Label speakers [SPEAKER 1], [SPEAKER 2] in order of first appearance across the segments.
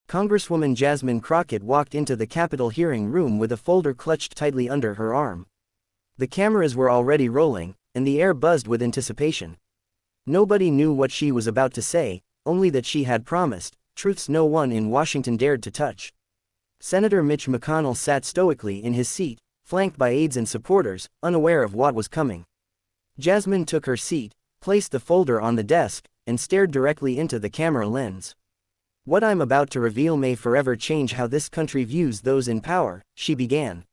[SPEAKER 1] Congresswoman Jasmine Crockett walked into the Capitol hearing room with a folder clutched tightly under her arm. The cameras were already rolling, and the air buzzed with anticipation. Nobody knew what she was about to say, only that she had promised truths no one in Washington dared to touch. Senator Mitch McConnell sat stoically in his seat, flanked by aides and supporters, unaware of what was coming. Jasmine took her seat, placed the folder on the desk, and stared directly into the camera lens. "What I'm about to reveal may forever change how this country views those in power," she began.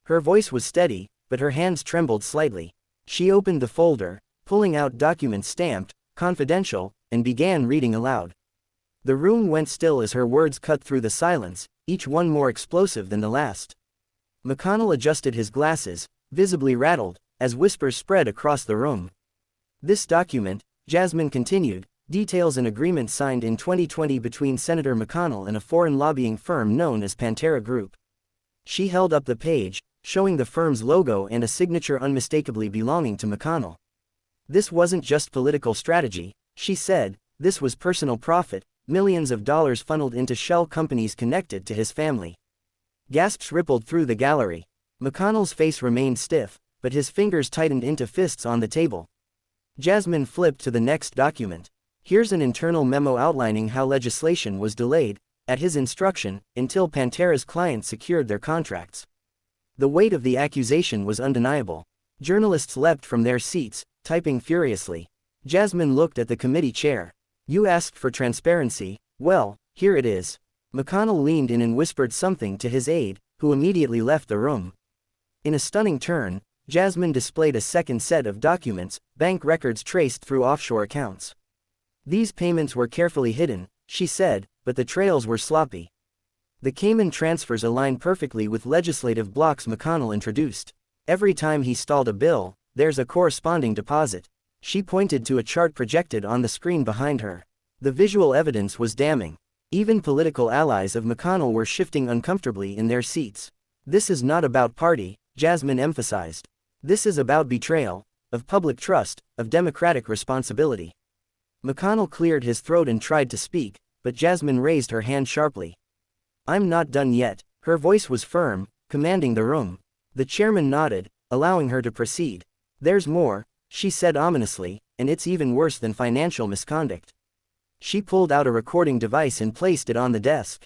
[SPEAKER 1] Her voice was steady, but her hands trembled slightly. She opened the folder, pulling out documents stamped, "Confidential," and began reading aloud. The room went still as her words cut through the silence, each one more explosive than the last. McConnell adjusted his glasses, visibly rattled, as whispers spread across the room. "This document," Jasmine continued, "details an agreement signed in 2020 between Senator McConnell and a foreign lobbying firm known as Pantera Group." She held up the page, showing the firm's logo and a signature unmistakably belonging to McConnell. "This wasn't just political strategy," she said, "this was personal profit, millions of dollars funneled into shell companies connected to his family." Gasps rippled through the gallery. McConnell's face remained stiff, but his fingers tightened into fists on the table. Jasmine flipped to the next document. "Here's an internal memo outlining how legislation was delayed, at his instruction, until Pantera's clients secured their contracts." The weight of the accusation was undeniable. Journalists leapt from their seats, typing furiously. Jasmine looked at the committee chair. "You asked for transparency, well, here it is." McConnell leaned in and whispered something to his aide, who immediately left the room. In a stunning turn, Jasmine displayed a second set of documents, bank records traced through offshore accounts. "These payments were carefully hidden," she said, "but the trails were sloppy. The Cayman transfers align perfectly with legislative blocks McConnell introduced. Every time he stalled a bill, there's a corresponding deposit." She pointed to a chart projected on the screen behind her. The visual evidence was damning. Even political allies of McConnell were shifting uncomfortably in their seats. "This is not about party," Jasmine emphasized. "This is about betrayal, of public trust, of democratic responsibility." McConnell cleared his throat and tried to speak, but Jasmine raised her hand sharply. "I'm not done yet." Her voice was firm, commanding the room. The chairman nodded, allowing her to proceed. "There's more," she said ominously, "and it's even worse than financial misconduct." She pulled out a recording device and placed it on the desk.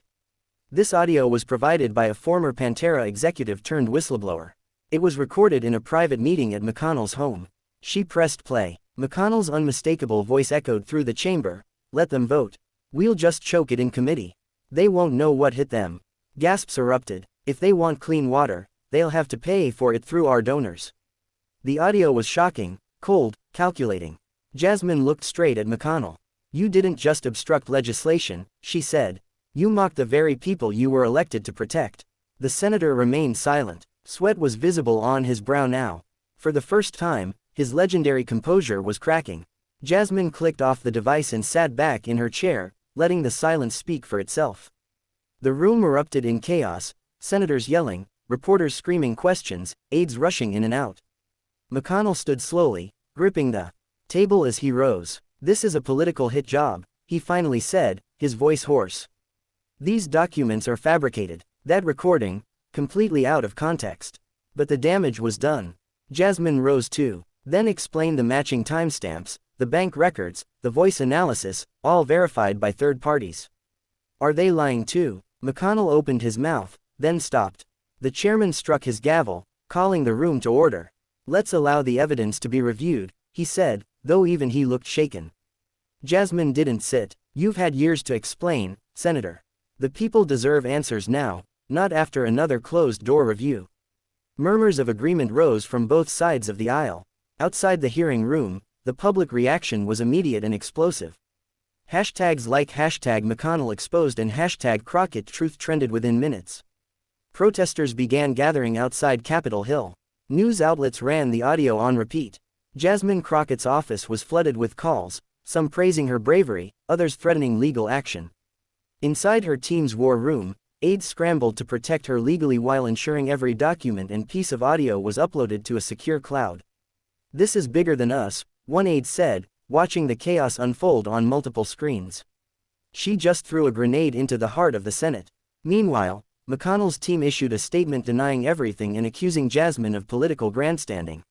[SPEAKER 1] This audio was provided by a former Pantera executive turned whistleblower. It was recorded in a private meeting at McConnell's home. She pressed play. McConnell's unmistakable voice echoed through the chamber. "Let them vote. We'll just choke it in committee. They won't know what hit them." Gasps erupted. "If they want clean water, they'll have to pay for it through our donors." The audio was shocking, cold, calculating. Jasmine looked straight at McConnell. "You didn't just obstruct legislation," she said. "You mocked the very people you were elected to protect." The senator remained silent. Sweat was visible on his brow now. For the first time, his legendary composure was cracking. Jasmine clicked off the device and sat back in her chair, letting the silence speak for itself. The room erupted in chaos, senators yelling, reporters screaming questions, aides rushing in and out. McConnell stood slowly, gripping the table as he rose. "This is a political hit job," he finally said, his voice hoarse. "These documents are fabricated. That recording, completely out of context. But the damage was done." Jasmine rose too. "Then explain the matching timestamps, the bank records, the voice analysis, all verified by third parties. Are they lying too?" McConnell opened his mouth, then stopped. The chairman struck his gavel, calling the room to order. "Let's allow the evidence to be reviewed," he said, though even he looked shaken. Jasmine didn't sit. "You've had years to explain, Senator. The people deserve answers now, not after another closed-door review." Murmurs of agreement rose from both sides of the aisle. Outside the hearing room, the public reaction was immediate and explosive. Hashtags like #McConnell exposed and #Crockett truth trended within minutes. Protesters began gathering outside Capitol Hill. News outlets ran the audio on repeat. Jasmine Crockett's office was flooded with calls, some praising her bravery, others threatening legal action. Inside her team's war room, aides scrambled to protect her legally while ensuring every document and piece of audio was uploaded to a secure cloud. "This is bigger than us," one aide said, watching the chaos unfold on multiple screens. She just threw a grenade into the heart of the Senate. Meanwhile, McConnell's team issued a statement denying everything and accusing Jasmine of political grandstanding.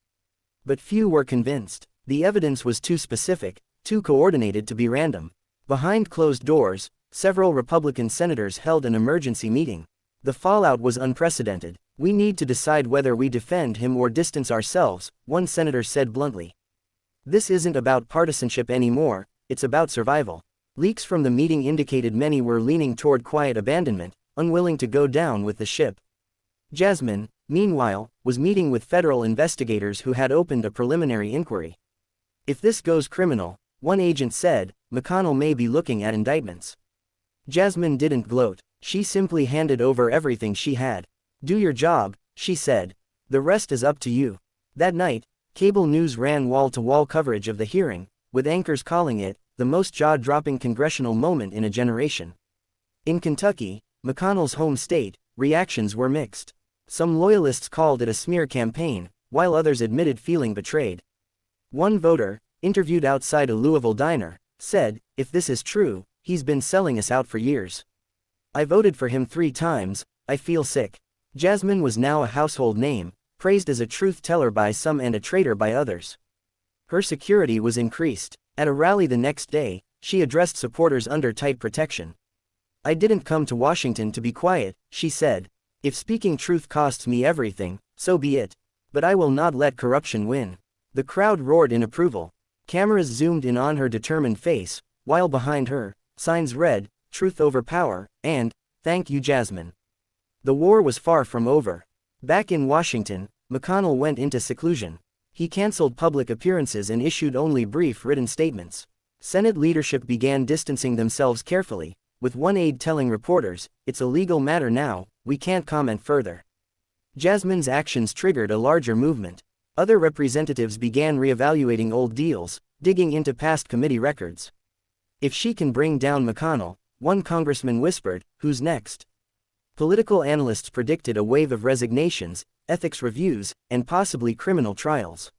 [SPEAKER 1] But few were convinced. The evidence was too specific, too coordinated to be random. Behind closed doors, several Republican senators held an emergency meeting. The fallout was unprecedented. "We need to decide whether we defend him or distance ourselves," one senator said bluntly. "This isn't about partisanship anymore, it's about survival." Leaks from the meeting indicated many were leaning toward quiet abandonment, unwilling to go down with the ship. Jasmine, meanwhile, was meeting with federal investigators who had opened a preliminary inquiry. "If this goes criminal," one agent said, "McConnell may be looking at indictments." Jasmine didn't gloat. She simply handed over everything she had. "Do your job," she said. "The rest is up to you." That night, cable news ran wall-to-wall coverage of the hearing, with anchors calling it the most jaw-dropping congressional moment in a generation. In Kentucky, McConnell's home state, reactions were mixed. Some loyalists called it a smear campaign, while others admitted feeling betrayed. One voter, interviewed outside a Louisville diner, said, "If this is true, he's been selling us out for years. I voted for him 3 times, I feel sick." Jasmine was now a household name, praised as a truth-teller by some and a traitor by others. Her security was increased. At a rally the next day, she addressed supporters under tight protection. "I didn't come to Washington to be quiet," she said. "If speaking truth costs me everything, so be it. But I will not let corruption win." The crowd roared in approval. Cameras zoomed in on her determined face, while behind her, signs read, "Truth over power," and, "Thank you, Jasmine." The war was far from over. Back in Washington, McConnell went into seclusion. He canceled public appearances and issued only brief written statements. Senate leadership began distancing themselves carefully, with one aide telling reporters, "It's a legal matter now, we can't comment further." Jasmine's actions triggered a larger movement. Other representatives began reevaluating old deals, digging into past committee records. "If she can bring down McConnell," one congressman whispered, "who's next?" Political analysts predicted a wave of resignations, ethics reviews, and possibly criminal trials.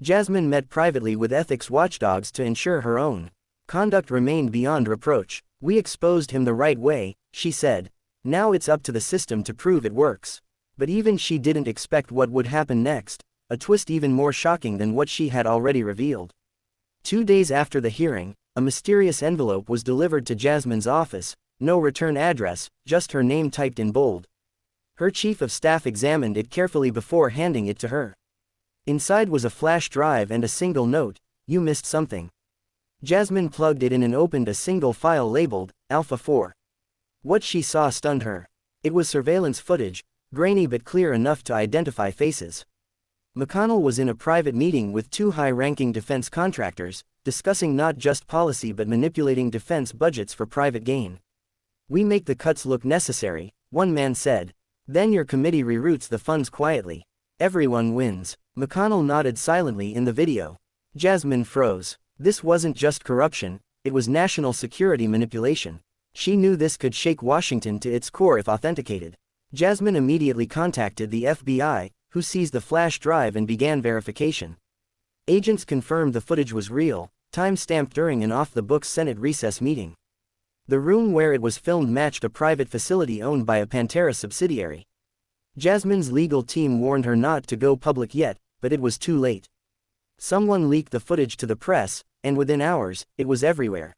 [SPEAKER 1] Jasmine met privately with ethics watchdogs to ensure her own conduct remained beyond reproach. "We exposed him the right way," she said. "Now it's up to the system to prove it works." But even she didn't expect what would happen next, a twist even more shocking than what she had already revealed. 2 days after the hearing, a mysterious envelope was delivered to Jasmine's office, no return address, just her name typed in bold. Her chief of staff examined it carefully before handing it to her. Inside was a flash drive and a single note, "You missed something." Jasmine plugged it in and opened a single file labeled, Alpha 4. What she saw stunned her. It was surveillance footage, grainy but clear enough to identify faces. McConnell was in a private meeting with 2 high-ranking defense contractors, discussing not just policy but manipulating defense budgets for private gain. "We make the cuts look necessary," one man said. "Then your committee reroutes the funds quietly. Everyone wins." McConnell nodded silently in the video. Jasmine froze. This wasn't just corruption, it was national security manipulation. She knew this could shake Washington to its core if authenticated. Jasmine immediately contacted the FBI, who seized the flash drive and began verification. Agents confirmed the footage was real, time-stamped during an off-the-books Senate recess meeting. The room where it was filmed matched a private facility owned by a Pantera subsidiary. Jasmine's legal team warned her not to go public yet, but it was too late. Someone leaked the footage to the press, and within hours, it was everywhere.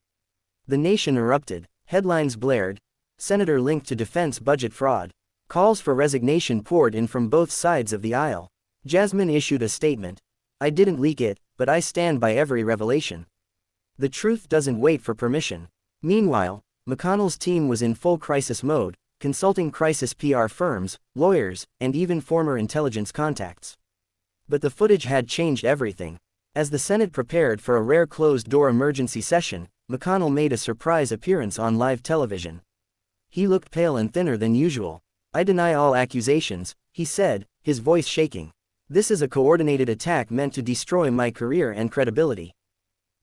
[SPEAKER 1] The nation erupted, headlines blared, "Senator linked to defense budget fraud." Calls for resignation poured in from both sides of the aisle. Jasmine issued a statement. "I didn't leak it, but I stand by every revelation. The truth doesn't wait for permission." Meanwhile, McConnell's team was in full crisis mode, consulting crisis PR firms, lawyers, and even former intelligence contacts. But the footage had changed everything. As the Senate prepared for a rare closed-door emergency session, McConnell made a surprise appearance on live television. He looked pale and thinner than usual. "I deny all accusations," he said, his voice shaking. "This is a coordinated attack meant to destroy my career and credibility."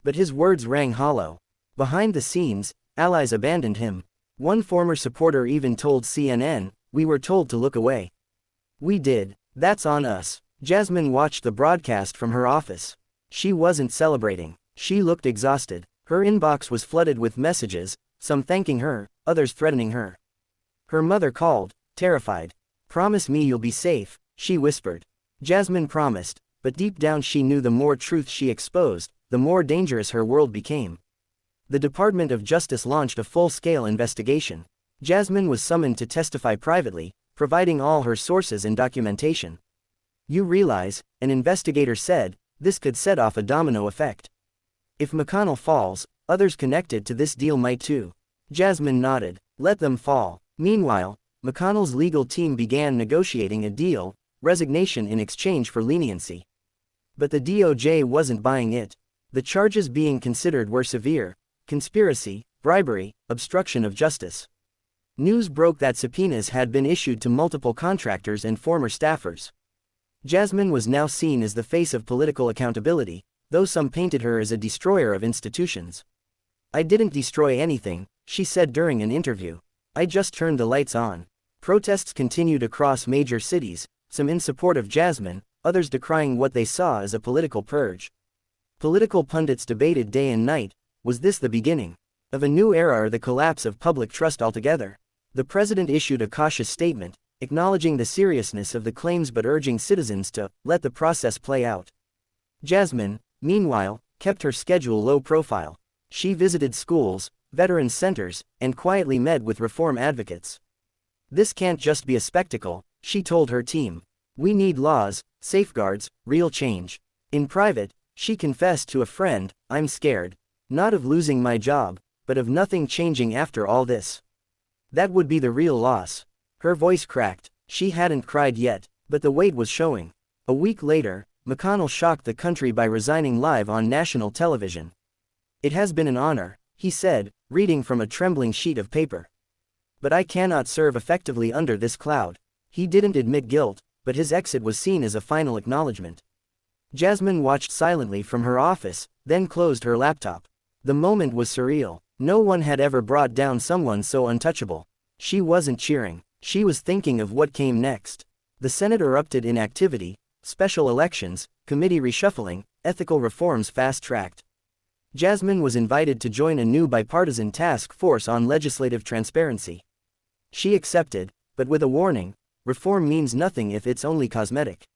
[SPEAKER 1] But his words rang hollow. Behind the scenes, allies abandoned him. One former supporter even told CNN, "We were told to look away." "We did. That's on us." Jasmine watched the broadcast from her office. She wasn't celebrating. She looked exhausted. Her inbox was flooded with messages, some thanking her, others threatening her. Her mother called, terrified. "Promise me you'll be safe," she whispered. Jasmine promised, but deep down she knew the more truth she exposed, the more dangerous her world became. The Department of Justice launched a full-scale investigation. Jasmine was summoned to testify privately, providing all her sources and documentation. "You realize," an investigator said, "this could set off a domino effect. If McConnell falls, others connected to this deal might too." Jasmine nodded. "Let them fall." Meanwhile, McConnell's legal team began negotiating a deal, resignation in exchange for leniency. But the DOJ wasn't buying it. The charges being considered were severe: conspiracy, bribery, obstruction of justice. News broke that subpoenas had been issued to multiple contractors and former staffers. Jasmine was now seen as the face of political accountability, though some painted her as a destroyer of institutions. "I didn't destroy anything," she said during an interview. "I just turned the lights on." Protests continued across major cities, some in support of Jasmine, others decrying what they saw as a political purge. Political pundits debated day and night: was this the beginning of a new era or the collapse of public trust altogether? The president issued a cautious statement, acknowledging the seriousness of the claims but urging citizens to let the process play out. Jasmine, meanwhile, kept her schedule low profile. She visited schools, veterans centers, and quietly met with reform advocates. "This can't just be a spectacle," she told her team. "We need laws, safeguards, real change." In private, she confessed to a friend, "I'm scared. Not of losing my job, but of nothing changing after all this. That would be the real loss." Her voice cracked. She hadn't cried yet, but the weight was showing. A week later, McConnell shocked the country by resigning live on national television. "It has been an honor," he said, reading from a trembling sheet of paper. "But I cannot serve effectively under this cloud." He didn't admit guilt, but his exit was seen as a final acknowledgement. Jasmine watched silently from her office, then closed her laptop. The moment was surreal. No one had ever brought down someone so untouchable. She wasn't cheering. She was thinking of what came next. The Senate erupted in activity: special elections, committee reshuffling, ethical reforms fast-tracked. Jasmine was invited to join a new bipartisan task force on legislative transparency. She accepted, but with a warning: reform means nothing if it's only cosmetic.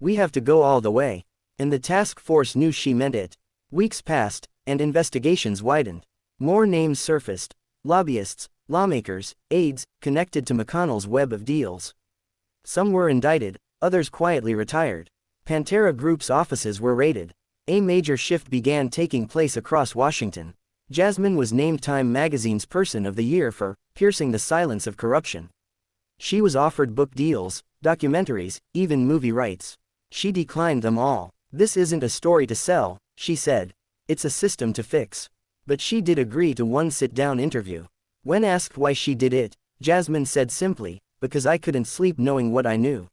[SPEAKER 1] "We have to go all the way." And the task force knew she meant it. Weeks passed, and investigations widened. More names surfaced: lobbyists, lawmakers, aides, connected to McConnell's web of deals. Some were indicted, others quietly retired. Pantera Group's offices were raided. A major shift began taking place across Washington. Jasmine was named Time magazine's Person of the Year for piercing the silence of corruption. She was offered book deals, documentaries, even movie rights. She declined them all. "This isn't a story to sell," she said. "It's a system to fix." But she did agree to one sit-down interview. When asked why she did it, Jasmine said simply, "Because I couldn't sleep knowing what I knew.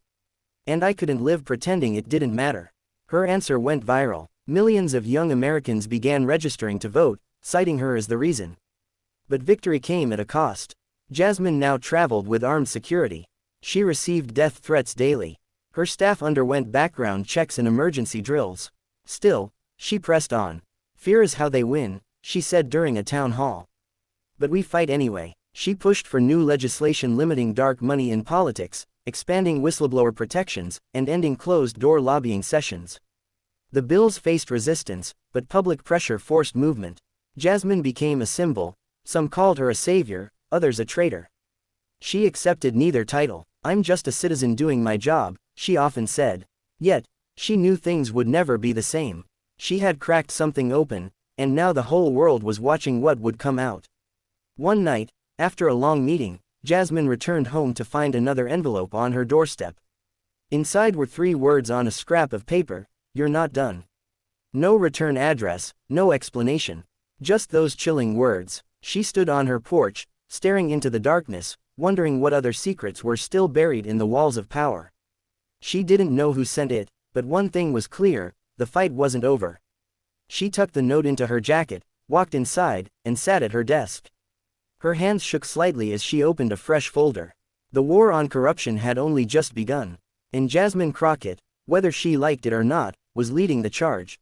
[SPEAKER 1] And I couldn't live pretending it didn't matter." Her answer went viral. Millions of young Americans began registering to vote, citing her as the reason. But victory came at a cost. Jasmine now traveled with armed security. She received death threats daily. Her staff underwent background checks and emergency drills. Still, she pressed on. "Fear is how they win," she said during a town hall. "But we fight anyway." She pushed for new legislation limiting dark money in politics, expanding whistleblower protections, and ending closed-door lobbying sessions. The bills faced resistance, but public pressure forced movement. Jasmine became a symbol. Some called her a savior, others a traitor. She accepted neither title. "I'm just a citizen doing my job," she often said. Yet, she knew things would never be the same. She had cracked something open, and now the whole world was watching what would come out. One night, after a long meeting, Jasmine returned home to find another envelope on her doorstep. Inside were 3 words on a scrap of paper: "You're not done." No return address, no explanation. Just those chilling words. She stood on her porch, staring into the darkness, wondering what other secrets were still buried in the walls of power. She didn't know who sent it, but one thing was clear: the fight wasn't over. She tucked the note into her jacket, walked inside, and sat at her desk. Her hands shook slightly as she opened a fresh folder. The war on corruption had only just begun. And Jasmine Crockett, whether she liked it or not, was leading the charge.